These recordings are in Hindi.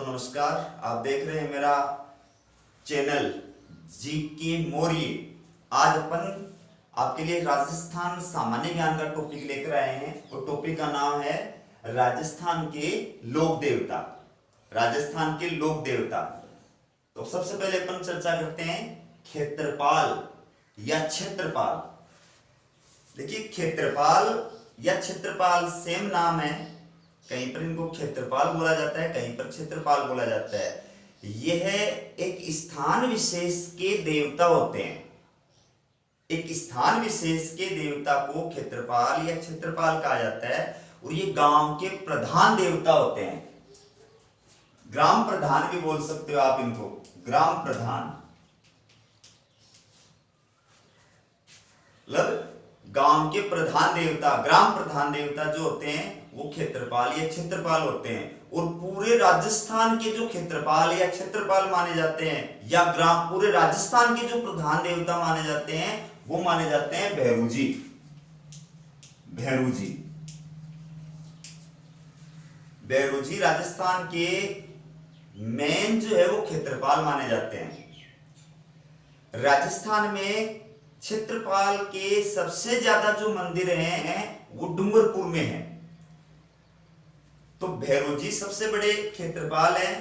नमस्कार। आप देख रहे हैं मेरा चैनल जीके मौर्य। आज अपन आपके लिए राजस्थान सामान्य ज्ञान का टॉपिक लेकर आए हैं और टॉपिक का नाम है राजस्थान के लोक देवता। राजस्थान के लोक देवता। तो सबसे पहले अपन चर्चा करते हैं क्षेत्रपाल या क्षेत्रपाल। देखिए, क्षेत्रपाल या क्षेत्रपाल सेम नाम है। कहीं पर इनको क्षेत्रपाल बोला जाता है, कहीं पर क्षेत्रपाल बोला जाता है। यह एक स्थान विशेष के देवता होते हैं। एक स्थान विशेष के देवता को क्षेत्रपाल या क्षेत्रपाल कहा जाता है और ये गांव के प्रधान देवता होते हैं। ग्राम प्रधान भी बोल सकते हो आप इनको, ग्राम प्रधान। मतलब गांव के प्रधान देवता, ग्राम प्रधान देवता जो होते हैं वो क्षेत्रपाल या क्षेत्रपाल होते हैं। और पूरे राजस्थान के जो क्षेत्रपाल या क्षेत्रपाल माने जाते हैं या ग्राम, पूरे राजस्थान के जो प्रधान देवता माने जाते हैं वो माने जाते हैं भैरूजी। भैरूजी भैरूजी राजस्थान के मेन जो है वो क्षेत्रपाल माने जाते हैं। राजस्थान में क्षेत्रपाल के सबसे ज्यादा जो मंदिर हैं वो डूंगरपुर में हैं। तो भैरूजी सबसे बड़े क्षेत्रपाल हैं।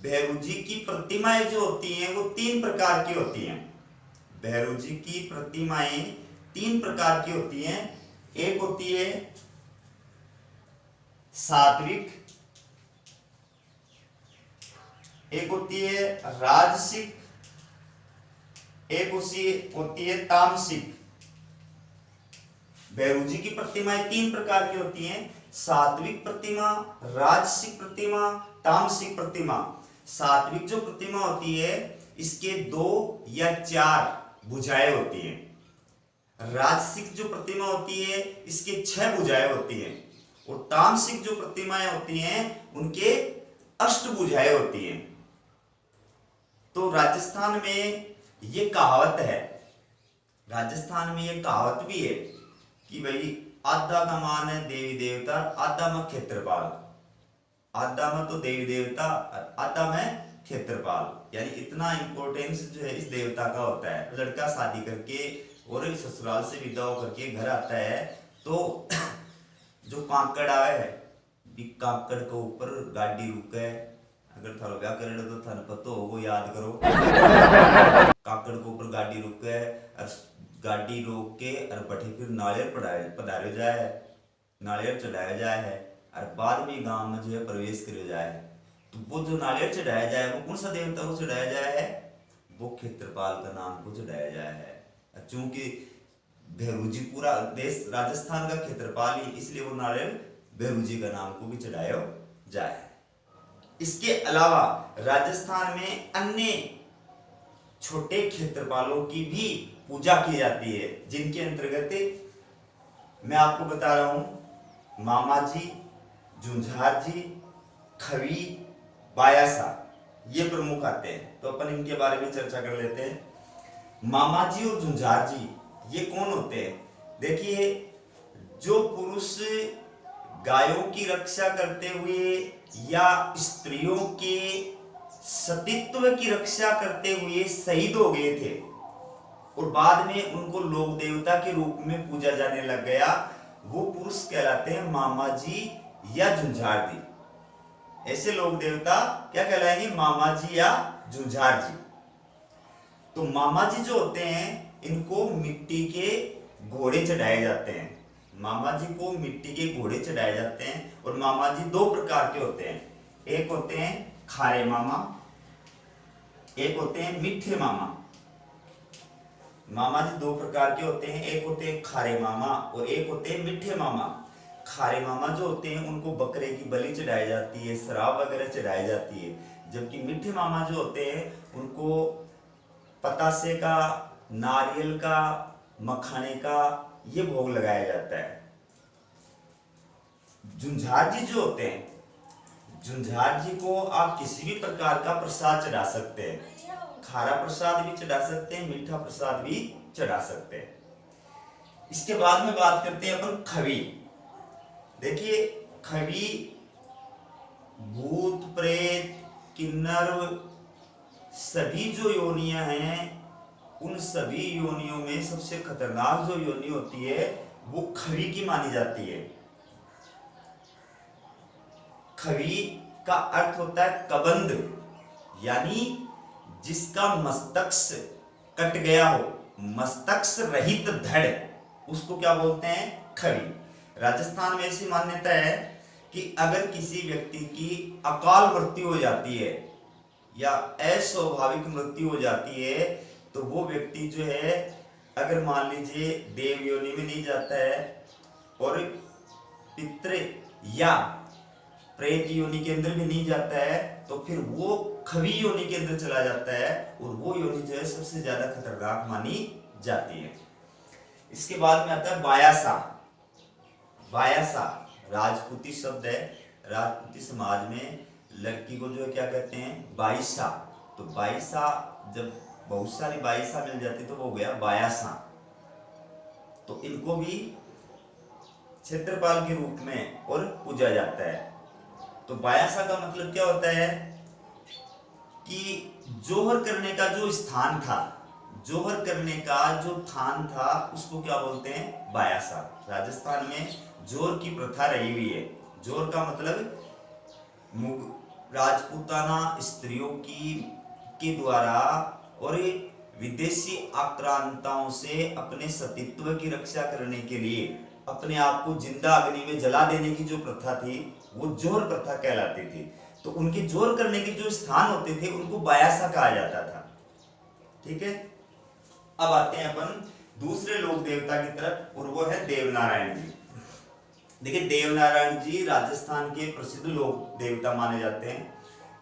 भैरूजी की प्रतिमाएं जो होती हैं वो 3 प्रकार की होती हैं। भैरूजी की प्रतिमाएं 3 प्रकार की होती हैं। एक होती है सात्विक, एक होती है राजसिक, एक होती है तामसिक। भैरूजी की प्रतिमाएं 3 प्रकार की होती हैं। सात्विक प्रतिमा, राजसिक प्रतिमा, तामसिक प्रतिमा। सात्विक जो प्रतिमा होती है इसके 2 या 4 भुजाएं होती हैं। राजसिक जो प्रतिमा होती है इसके 6 भुजाएं होती हैं। और तामसिक जो प्रतिमाएं होती हैं उनके 8 भुजाएं होती हैं। तो राजस्थान में ये कहावत है, राजस्थान में ये कहावत भी है कि भाई आधा का मान है देवी देवता, आधा में क्षेत्रपाल। आधा में तो देवी देवता, आधा में क्षेत्रपाल। यानी इतना इंपॉर्टेंस जो है इस देवता का होता है। लड़का शादी करके और ससुराल से विदा होकर के घर आता है तो जो कांकड़ आवे है, कांकड़ के ऊपर गाड़ी रुके। अगर थारो ब्याह करे तो थाने पतो होगो, याद करो। काकड़ के ऊपर गाड़ी रुके और गाड़ी रोक के और बैठे फिर नारियल पधारे जाए, नारियल चढ़ाया जाए है और बाद में गांव में जो है प्रवेश करे जाए। तो वो जो नारियल चढ़ाया जाए वो कौन सा देवता को चढ़ाया जाए है? वो क्षेत्रपाल का नाम को चढ़ाया जाए है। चूंकि भैरूजी पूरा देश राजस्थान का क्षेत्रपाल ही, इसलिए वो नारियल भैरूजी का नाम को भी चढ़ाया जाए। इसके अलावा राजस्थान में अन्य छोटे क्षेत्रपालों की भी पूजा की जाती है, जिनके अंतर्गत मैं आपको बता रहा हूं मामाजी, झुंझारजी, खवी, बायासा, ये प्रमुख आते हैं। तो अपन इनके बारे में चर्चा कर लेते हैं। मामाजी और झुंझारजी ये कौन होते हैं? देखिए, जो पुरुष गायों की रक्षा करते हुए या स्त्रियों के सतीत्व की रक्षा करते हुए शहीद हो गए थे और बाद में उनको लोक देवता के रूप में पूजा जाने लग गया, वो पुरुष कहलाते हैं मामाजी या झुंझारजी। ऐसे लोक देवता क्या कहलाएंगे? मामाजी या झुंझारजी। तो मामाजी जो होते हैं इनको मिट्टी के घोड़े चढ़ाए जाते हैं। मामाजी को मिट्टी के घोड़े चढ़ाए जाते हैं। और मामाजी 2 प्रकार के होते हैं। एक होते हैं खारे मामा, एक होते हैं मीठे मामा। मामाजी 2 प्रकार के होते हैं। एक होते हैं खारे मामा और एक होते हैं मीठे मामा। खारे मामा जो होते हैं उनको बकरे की बलि चढ़ाई जाती है, शराब वगैरह चढ़ाई जाती है। जबकि मीठे मामा जो होते हैं उनको पतासे का, नारियल का, मखाने का ये भोग लगाया जाता है। झुंझारजी जो होते हैं, झुंझारजी को आप किसी भी प्रकार का प्रसाद चढ़ा सकते हैं। खारा प्रसाद भी चढ़ा सकते हैं, मीठा प्रसाद भी चढ़ा सकते हैं। इसके बाद में बात करते हैं अपन खवी। देखिए, खवी भूत प्रेत किन्नर सभी जो योनियां हैं, उन सभी योनियों में सबसे खतरनाक जो योनि होती है वो खवी की मानी जाती है। खवी का अर्थ होता है कबंध, यानी जिसका मस्तक कट गया हो, मस्तक रहित धड़, उसको क्या बोलते हैं? खवी। राजस्थान में ऐसी मान्यता है कि अगर किसी व्यक्ति की अकाल मृत्यु हो जाती है या अस्वाभाविक मृत्यु हो जाती है, तो वो व्यक्ति जो है, अगर मान लीजिए देव योनि में नहीं जाता है और पितृ या प्रेत योनि के अंदर भी नहीं जाता है, तो फिर वो खवी योनि के अंदर चला जाता है, और वो योनि जो है सबसे ज्यादा खतरनाक मानी जाती है। इसके बाद में आता है बायासा। बायासा राजपूती शब्द है। राजपूती समाज में लड़की को जो है क्या कहते हैं? बाईसा। तो बाईसा, जब बहुत सारी बाईसा मिल जाती तो वो हो गया बायासा। तो इनको भी क्षेत्रपाल के रूप में और पूजा जाता है। तो बायासा का मतलब क्या होता है कि जोहर करने का जो स्थान था, जोहर करने का जो थान था, उसको क्या बोलते हैं? बायासा। राजस्थान में जोर की प्रथा रही हुई है। जोर का मतलब राजपूताना स्त्रियों के द्वारा और विदेशी आक्रांताओं से अपने सतीत्व की रक्षा करने के लिए अपने आप को जिंदा अग्नि में जला देने की जो प्रथा थी, वो जोर प्रथा कहलाती थी। तो उनके जोर करने के जो स्थान होते थे उनको बायासा कहा जाता था। ठीक है, अब आते हैं अपन दूसरे लोक देवता की तरफ, और वो है देवनारायण जी। देखिए, देवनारायण जी राजस्थान के प्रसिद्ध लोक देवता माने जाते हैं।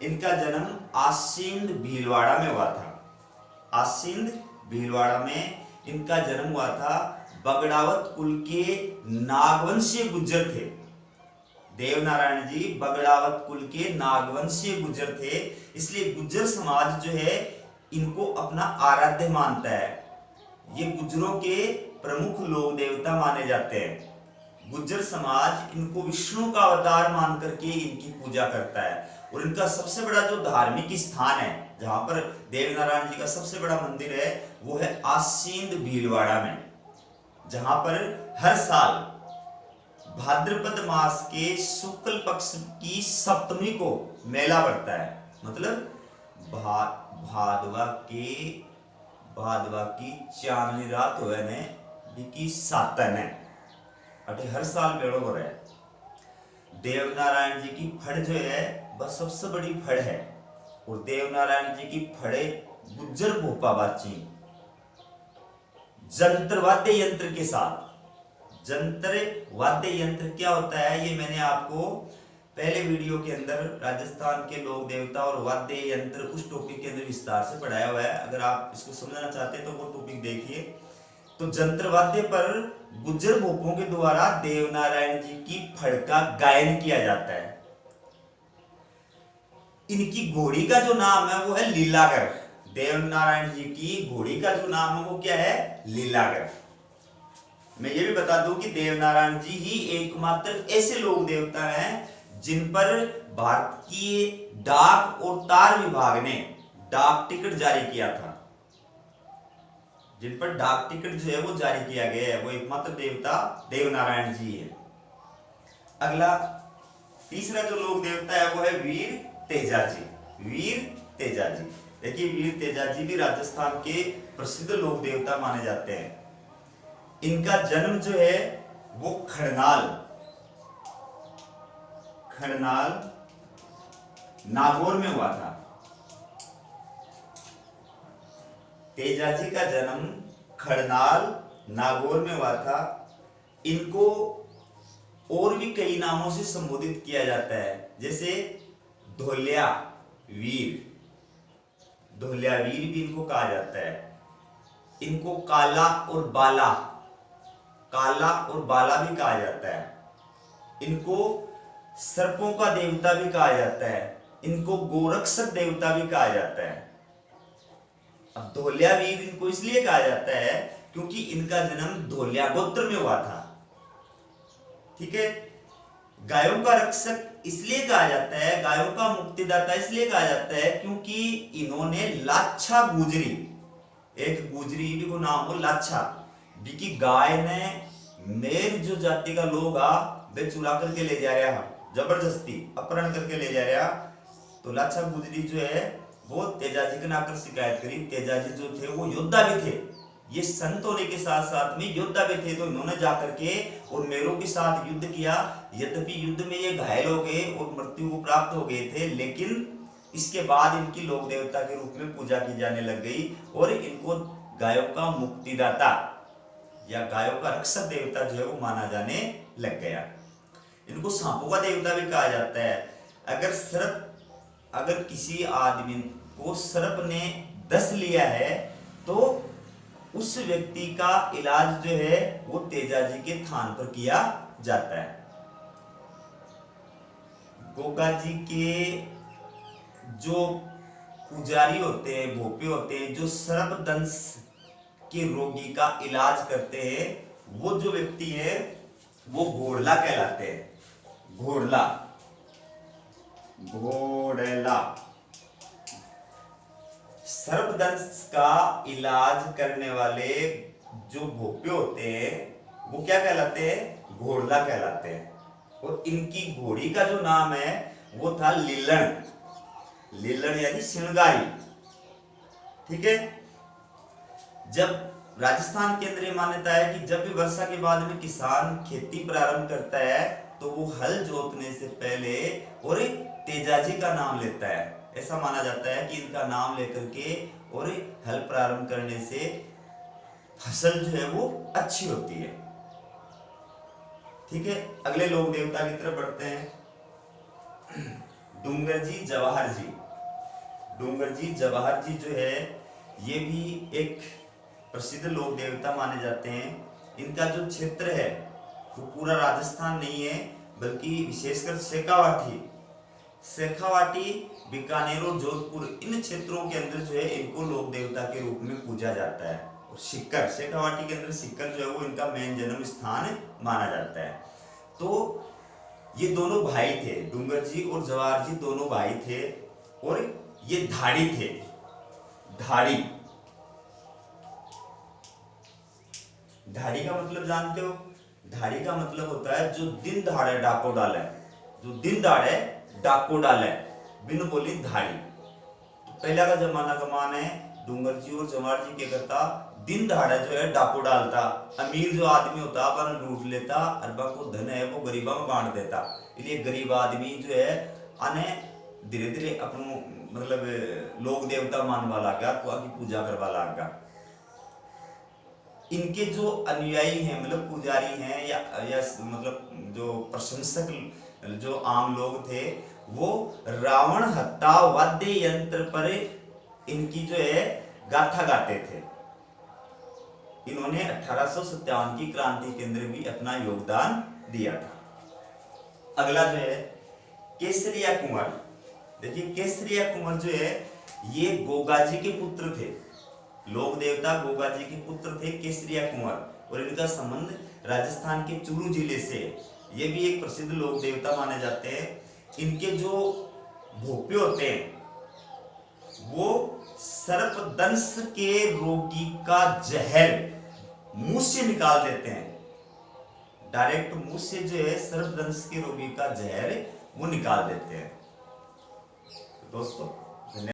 इनका जन्म आसींद भीलवाड़ा में हुआ था। आसींद भीलवाड़ा में इनका जन्म हुआ था। बगड़ावत कुल के नागवंशीय गुज्जर थे। देवनारायण जी बगड़ावत कुल के नागवंशीय गुज्जर थे, इसलिए गुज्जर समाज जो है इनको अपना आराध्य मानता है। ये गुज्जरों के प्रमुख लोक देवता माने जाते हैं। गुज्जर समाज इनको विष्णु का अवतार मान करके इनकी पूजा करता है, और इनका सबसे बड़ा जो धार्मिक स्थान है, जहां पर देवनारायण जी का सबसे बड़ा मंदिर है, वो है आसींद भीलवाड़ा में, जहां पर हर साल भाद्रपद मास के शुक्ल पक्ष की सप्तमी को मेला बढ़ता है। मतलब भादवा की चांदनी रात हुए ने की सातन है, अटे हर साल मेड़ो हो रहा है। देवनारायण जी की फड़ जो है वह सबसे बड़ी फड़ है, और देवनारायण जी की फड़े गुज्जर भोपा बाची जंत्र वाद्य यंत्र के साथ। जंत्र वाद्य यंत्र क्या होता है, ये मैंने आपको पहले वीडियो के अंदर राजस्थान के लोक देवता और वाद्य यंत्र उस टॉपिक के अंदर विस्तार से पढ़ाया हुआ है। अगर आप इसको समझना चाहते हैं तो वो टॉपिक देखिए। तो जंत्र वाद्य पर गुज्जर भोपों के द्वारा देवनारायण जी की फड़ का गायन किया जाता है। इनकी घोड़ी का जो नाम है वो है लीलागर। देवनारायण जी की घोड़ी का जो नाम है वो क्या है? लीलागर। मैं ये भी बता दूं कि देवनारायण जी ही एकमात्र ऐसे लोक देवता हैं जिन पर भारतीय डाक और तार विभाग ने डाक टिकट जारी किया था। जिन पर डाक टिकट जो है वो जारी किया गया है, वो एकमात्र देवता देवनारायण जी है। अगला तीसरा जो लोक देवता है वो है वीर तेजा जी। वीर तेजा जी, देखिए वीर तेजा जी भी राजस्थान के प्रसिद्ध लोक देवता माने जाते हैं। इनका जन्म जो है वो खड़नाल नागौर में हुआ था। तेजा जी का जन्म खड़नाल नागौर में हुआ था। इनको और भी कई नामों से संबोधित किया जाता है, जैसे धोलिया वीर भी इनको कहा जाता है। इनको काला और बाला भी कहा जाता है। इनको सर्पों का देवता भी कहा जाता है। इनको गोरक्षक देवता भी कहा जाता है। अब धोलिया वीर इनको इसलिए कहा जाता है क्योंकि इनका जन्म धोलिया गोत्र में हुआ था। ठीक है, गायों का रक्षक इसलिए कहा जाता है, गायों का मुक्तिदाता इसलिए कहा जाता है क्योंकि इन्होंने लाच्छा गुजरी, एक गुजरी भी को नाम हो लाच्छा, बिकी गाय ने मेर जो जाति का लोग आ वे चुरा करके ले जा रहा, जबरदस्ती अपहरण करके ले जा रहा। तो लाच्छा गुजरी जो है वो तेजाजी के नाकर शिकायत करी। तेजाजी जो थे वो योद्धा भी थे, ये संत होने के साथ साथ में योद्धा भी थे। तो इन्होंने जाकर के और मेरों के साथ युद्ध किया। यद्यपि युद्ध में ये घायल हो गए और मृत्यु को प्राप्त हो गए थे, लेकिन इसके बाद इनकी लोक देवता के रूप में पूजा की जाने लग गई और इनको गायों का मुक्तिदाता या गायों का रक्षक देवता जो है वो माना जाने लग गया। इनको सांपों का देवता भी कहा जाता है। अगर किसी आदमी को सर्प ने डस लिया है तो उस व्यक्ति का इलाज जो है वो तेजाजी के थान पर किया जाता है। गोगा जी के जो पुजारी होते हैं, भोपे होते हैं, जो सर्प दंश के रोगी का इलाज करते हैं, वो जो व्यक्ति है वो घोड़ला कहलाते हैं। घोड़ला सर्पदंश का इलाज करने वाले जो भोपे होते हैं वो क्या कहलाते हैं? घोड़ला कहलाते हैं। और इनकी घोड़ी का जो नाम है वो था लीलन। लीलन यानी श्रृंगारी। ठीक है। जब राजस्थान के अंदर ये मान्यता है कि जब भी वर्षा के बाद में किसान खेती प्रारंभ करता है तो वो हल जोतने से पहले और तेजाजी का नाम लेता है। ऐसा माना जाता है कि इनका नाम लेकर के और हल प्रारंभ करने से फसल जो है वो अच्छी होती है। ठीक है। अगले लोक देवता की तरफ बढ़ते हैं। डूंगर जी जवाहर जी। डूंगर जी जवाहर जी जो है ये भी एक प्रसिद्ध लोक देवता माने जाते हैं। इनका जो क्षेत्र है वो पूरा राजस्थान नहीं है, बल्कि विशेषकर शेखावाटी, बीकानेर और जोधपुर, इन क्षेत्रों के अंदर जो है इनको लोक देवता के रूप में पूजा जाता है। और सिक्कर, शेखावाटी के अंदर सिक्कर जो है वो इनका मेन जन्म स्थान माना जाता है। तो ये दोनों भाई थे, डूंगर जी और जवाहर जी दोनों भाई थे और ये धाड़ी थे। धाड़ी का मतलब जानते हो? धाड़ी का मतलब होता है जो दिन दहाड़े डाको डाले, जो दिन दहाड़े डाको डाले, बिन बोली धाड़ी। तो पहला का जमाना का मान है डूंगर जी और जवाहर जी क्या करता, दिन दहाड़े जो है डाको डालता। अमीर जो आदमी होता अपन लूट लेता, अरबा को धन है वो गरीबा में बांट देता। इसलिए गरीब आदमी जो है आने धीरे धीरे अपनों मतलब लोक देवता मानवा लगा, की पूजा करवा लगा। इनके जो अनुयायी हैं मतलब पुजारी हैं या मतलब जो प्रशंसक जो आम लोग थे वो रावण हत्या वाद्य यंत्र पर इनकी जो है गाथा गाते थे। इन्होंने 1857 की क्रांति के अंदर भी अपना योगदान दिया था। अगला जो है केसरिया कुंवर। देखिए केसरिया कुंवर जो है ये गोगा जी के पुत्र थे। लोक देवता गोगा जी के पुत्र थे केसरिया कुंवर और इनका संबंध राजस्थान के चूरू जिले से। ये भी एक प्रसिद्ध लोक देवता माने जाते हैं। इनके जो भोपे होते हैं वो सर्पदंश के रोगी का जहर मुंह से निकाल देते हैं। डायरेक्ट मुंह से जो है सर्पदंश के रोगी का जहर वो निकाल देते हैं। दोस्तों